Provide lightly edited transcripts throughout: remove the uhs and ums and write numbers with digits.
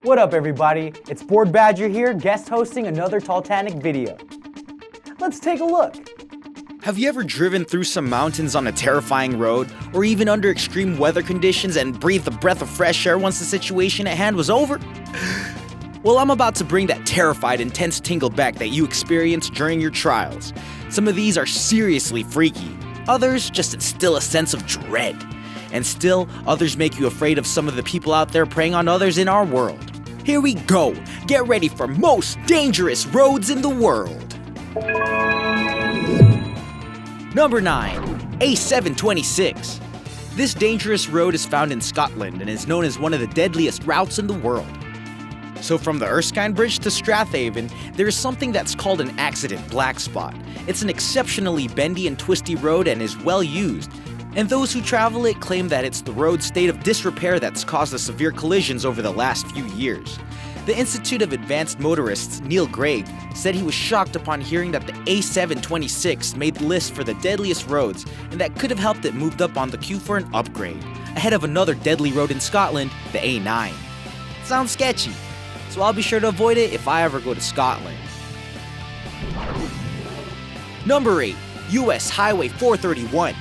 What up everybody, it's Board Badger here, guest hosting another Titanic video. Let's take a look. Have you ever driven through some mountains on a terrifying road, or even under extreme weather conditions and breathed a breath of fresh air once the situation at hand was over? Well, I'm about to bring that terrified, intense tingle back that you experienced during your trials. Some of these are seriously freaky, others just instill a sense of dread. And still, others make you afraid of some of the people out there preying on others in our world. Here we go! Get ready for most dangerous roads in the world! Number 9. A726. This dangerous road is found in Scotland and is known as one of the deadliest routes in the world. So from the Erskine Bridge to Strathaven, there is something that's called an accident black spot. It's an exceptionally bendy and twisty road and is well used. And those who travel it claim that it's the road's state of disrepair that's caused the severe collisions over the last few years. The Institute of Advanced Motorists, Neil Gregg, said he was shocked upon hearing that the A726 made the list for the deadliest roads, and that could have helped it moved up on the queue for an upgrade, ahead of another deadly road in Scotland, the A9. Sounds sketchy, so I'll be sure to avoid it if I ever go to Scotland. Number 8. US Highway 431.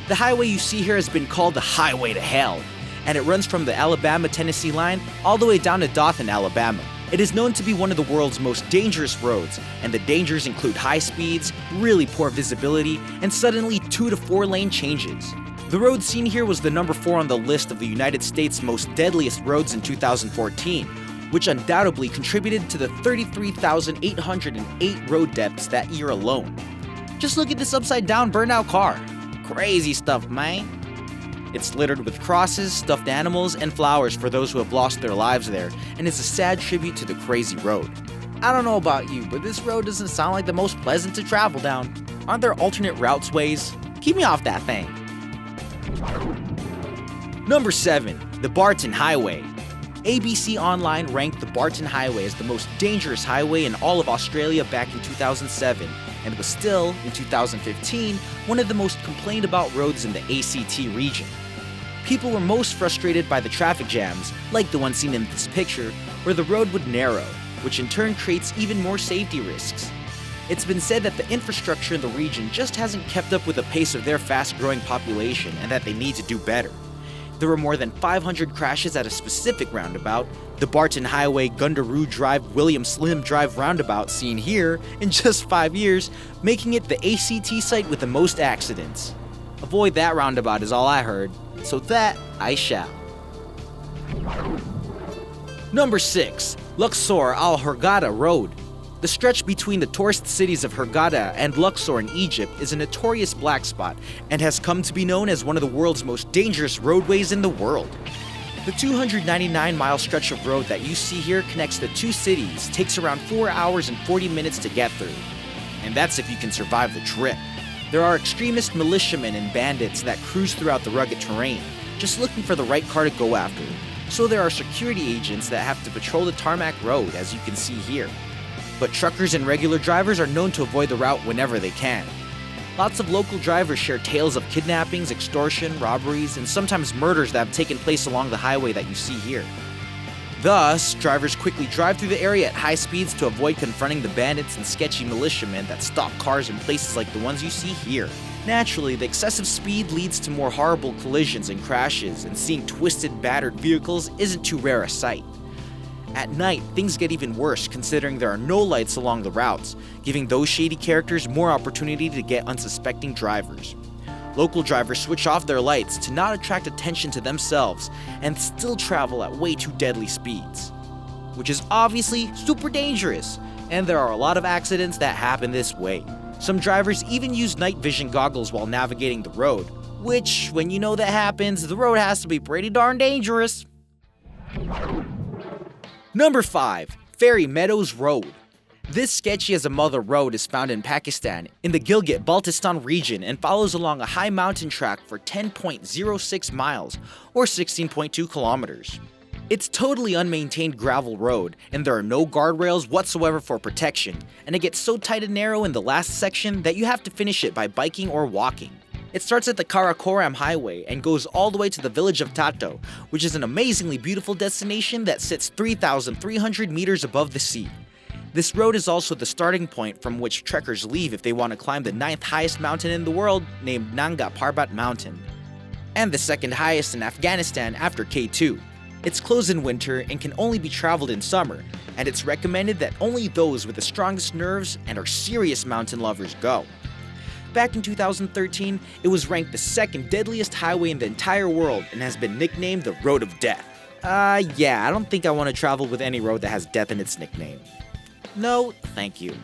The highway you see here has been called the Highway to Hell, and it runs from the Alabama-Tennessee line all the way down to Dalton, Alabama. It is known to be one of the world's most dangerous roads, and the dangers include high speeds, really poor visibility, and suddenly 2 to 4 lane changes. The road seen here was the number 4 on the list of the United States' most deadliest roads in 2014, which undoubtedly contributed to the 33,808 road deaths that year alone. Just look at this upside down burned out car. Crazy stuff, man. It's littered with crosses, stuffed animals, and flowers for those who have lost their lives there, and is a sad tribute to the crazy road. I don't know about you, but this road doesn't sound like the most pleasant to travel down. Aren't there alternate routes ways? Keep me off that thing. Number 7. The Barton Highway. ABC Online ranked the Barton Highway as the most dangerous highway in all of Australia back in 2007, and was still, in 2015, one of the most complained about roads in the ACT region. People were most frustrated by the traffic jams, like the one seen in this picture, where the road would narrow, which in turn creates even more safety risks. It's been said that the infrastructure in the region just hasn't kept up with the pace of their fast-growing population and that they need to do better. There were more than 500 crashes at a specific roundabout, the Barton Highway Gundaroo Drive William Slim Drive roundabout seen here, in just 5 years, making it the ACT site with the most accidents. Avoid that roundabout is all I heard, so that I shall. Number 6. Luxor Al Hurghada Road. The stretch between the tourist cities of Hurghada and Luxor in Egypt is a notorious black spot and has come to be known as one of the world's most dangerous roadways in the world. The 299-mile stretch of road that you see here connects the two cities, takes around 4 hours and 40 minutes to get through. And that's if you can survive the trip. There are extremist militiamen and bandits that cruise throughout the rugged terrain, just looking for the right car to go after. So there are security agents that have to patrol the tarmac road, as you can see here. But truckers and regular drivers are known to avoid the route whenever they can. Lots of local drivers share tales of kidnappings, extortion, robberies, and sometimes murders that have taken place along the highway that you see here. Thus, drivers quickly drive through the area at high speeds to avoid confronting the bandits and sketchy militiamen that stop cars in places like the ones you see here. Naturally, the excessive speed leads to more horrible collisions and crashes, and seeing twisted, battered vehicles isn't too rare a sight. At night, things get even worse considering there are no lights along the routes, giving those shady characters more opportunity to get unsuspecting drivers. Local drivers switch off their lights to not attract attention to themselves and still travel at way too deadly speeds, which is obviously super dangerous, and there are a lot of accidents that happen this way. Some drivers even use night vision goggles while navigating the road, which, when you know that happens, the road has to be pretty darn dangerous. Number 5. Ferry Meadows Road. This sketchy as a mother road is found in Pakistan in the Gilgit-Baltistan region and follows along a high mountain track for 10.06 miles or 16.2 kilometers. It's totally unmaintained gravel road and there are no guardrails whatsoever for protection, and it gets so tight and narrow in the last section that you have to finish it by biking or walking. It starts at the Karakoram Highway and goes all the way to the village of Tato, which is an amazingly beautiful destination that sits 3,300 meters above the sea. This road is also the starting point from which trekkers leave if they want to climb the 9th highest mountain in the world, named Nanga Parbat Mountain, and the 2nd highest in Afghanistan after K2. It's closed in winter and can only be traveled in summer, and it's recommended that only those with the strongest nerves and are serious mountain lovers go. Back in 2013, it was ranked the 2nd deadliest highway in the entire world and has been nicknamed the Road of Death. Yeah, I don't think I want to travel with any road that has death in its nickname. No, thank you.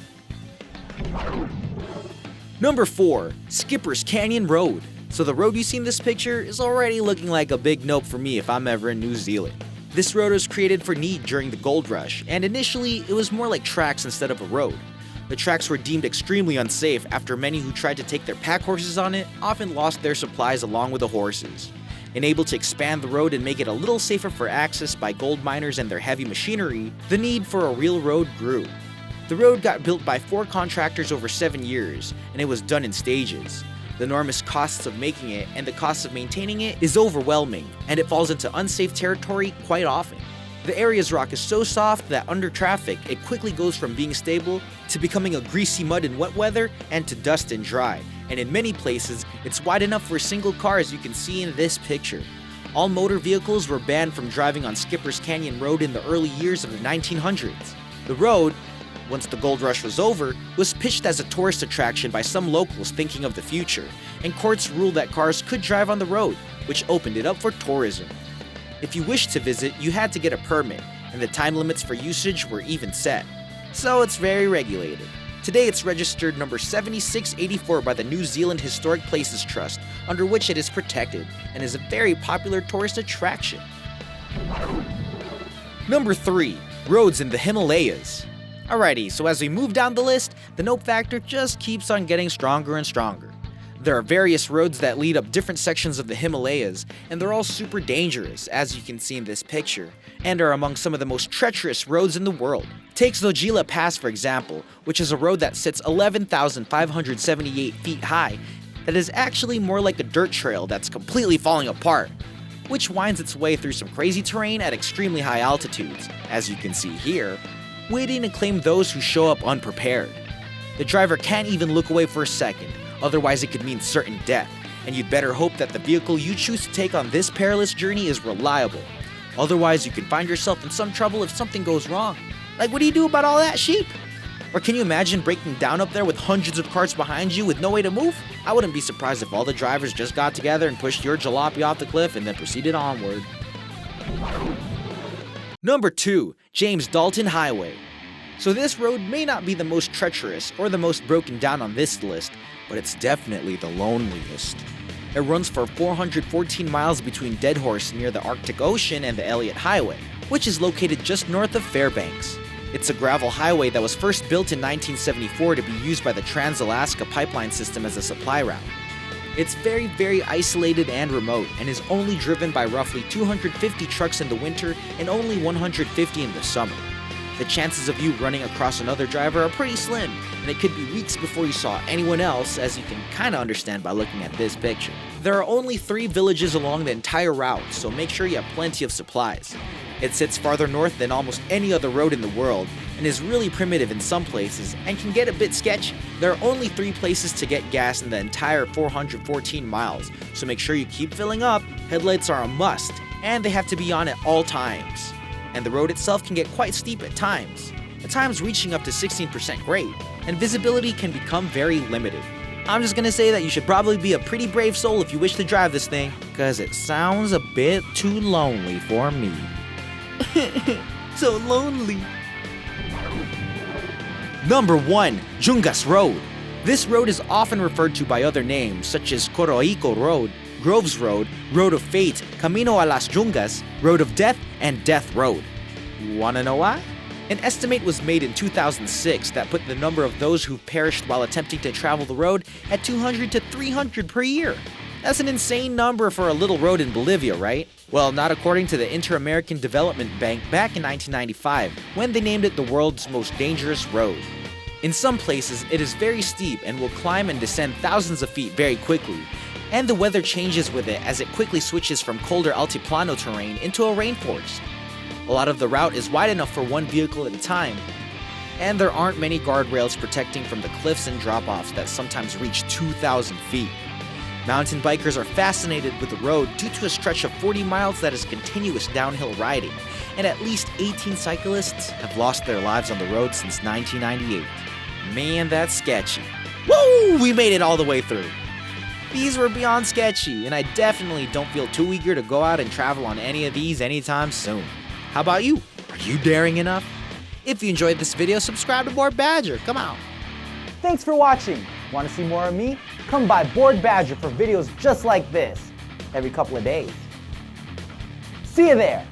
Number 4, Skipper's Canyon Road. So the road you see in this picture is already looking like a big nope for me if I'm ever in New Zealand. This road was created for need during the gold rush, and initially it was more like tracks instead of a road. The tracks were deemed extremely unsafe after many who tried to take their pack horses on it often lost their supplies along with the horses. Enabled to expand the road and make it a little safer for access by gold miners and their heavy machinery, the need for a real road grew. The road got built by 4 contractors over 7 years, and it was done in stages. The enormous costs of making it and the costs of maintaining it is overwhelming, and it falls into unsafe territory quite often. The area's rock is so soft that under traffic, it quickly goes from being stable to becoming a greasy mud in wet weather and to dust in dry, and in many places, it's wide enough for a single car as you can see in this picture. All motor vehicles were banned from driving on Skipper's Canyon Road in the early years of the 1900s. The road, once the gold rush was over, was pitched as a tourist attraction by some locals thinking of the future, and courts ruled that cars could drive on the road, which opened it up for tourism. If you wished to visit, you had to get a permit, and the time limits for usage were even set. So it's very regulated. Today it's registered number 7684 by the New Zealand Historic Places Trust, under which it is protected, and is a very popular tourist attraction. Number 3, roads in the Himalayas. Alrighty, so as we move down the list, the nope factor just keeps on getting stronger and stronger. There are various roads that lead up different sections of the Himalayas, and they're all super dangerous, as you can see in this picture, and are among some of the most treacherous roads in the world. Take Zojila Pass for example, which is a road that sits 11,578 feet high, that is actually more like a dirt trail that's completely falling apart, which winds its way through some crazy terrain at extremely high altitudes, as you can see here, waiting to claim those who show up unprepared. The driver can't even look away for a second, otherwise it could mean certain death, and you'd better hope that the vehicle you choose to take on this perilous journey is reliable. Otherwise you can find yourself in some trouble if something goes wrong. Like, what do you do about all that sheep? Or can you imagine breaking down up there with hundreds of cars behind you with no way to move? I wouldn't be surprised if all the drivers just got together and pushed your jalopy off the cliff and then proceeded onward. Number 2, James Dalton Highway. So this road may not be the most treacherous or the most broken down on this list, but it's definitely the loneliest. It runs for 414 miles between Dead Horse near the Arctic Ocean and the Elliott Highway, which is located just north of Fairbanks. It's a gravel highway that was first built in 1974 to be used by the Trans-Alaska Pipeline System as a supply route. It's very isolated and remote, and is only driven by roughly 250 trucks in the winter and only 150 in the summer. The chances of you running across another driver are pretty slim, and it could be weeks before you saw anyone else, as you can kinda understand by looking at this picture. There are only 3 villages along the entire route, so make sure you have plenty of supplies. It sits farther north than almost any other road in the world, and is really primitive in some places, and can get a bit sketchy. There are only 3 places to get gas in the entire 414 miles, so make sure you keep filling up. Headlights are a must, and they have to be on at all times. And the road itself can get quite steep at times reaching up to 16% grade, and visibility can become very limited. I'm just gonna say that you should probably be a pretty brave soul if you wish to drive this thing, cause it sounds a bit too lonely for me. So lonely. Number 1, Jingis Road. This road is often referred to by other names such as Coroico Road, Groves Road, Road of Fate, Camino a las Jungas, Road of Death, and Death Road. Wanna know why? An estimate was made in 2006 that put the number of those who perished while attempting to travel the road at 200 to 300 per year. That's an insane number for a little road in Bolivia, right? Well, not according to the Inter-American Development Bank back in 1995, when they named it the world's most dangerous road. In some places, it is very steep and will climb and descend thousands of feet very quickly, And the weather changes with it as it quickly switches from colder altiplano terrain into a rainforest. A lot of the route is wide enough for one vehicle at a time, and there aren't many guardrails protecting from the cliffs and drop-offs that sometimes reach 2,000 feet. Mountain bikers are fascinated with the road due to a stretch of 40 miles that is continuous downhill riding, and at least 18 cyclists have lost their lives on the road since 1998. Man, that's sketchy. Woo! We made it all the way through. These were beyond sketchy, and I definitely don't feel too eager to go out and travel on any of these anytime soon. How about you? Are you daring enough? If you enjoyed this video, subscribe to Board Badger. Come on. Thanks for watching. Want to see more of me? Come by Board Badger for videos just like this every couple of days. See you there.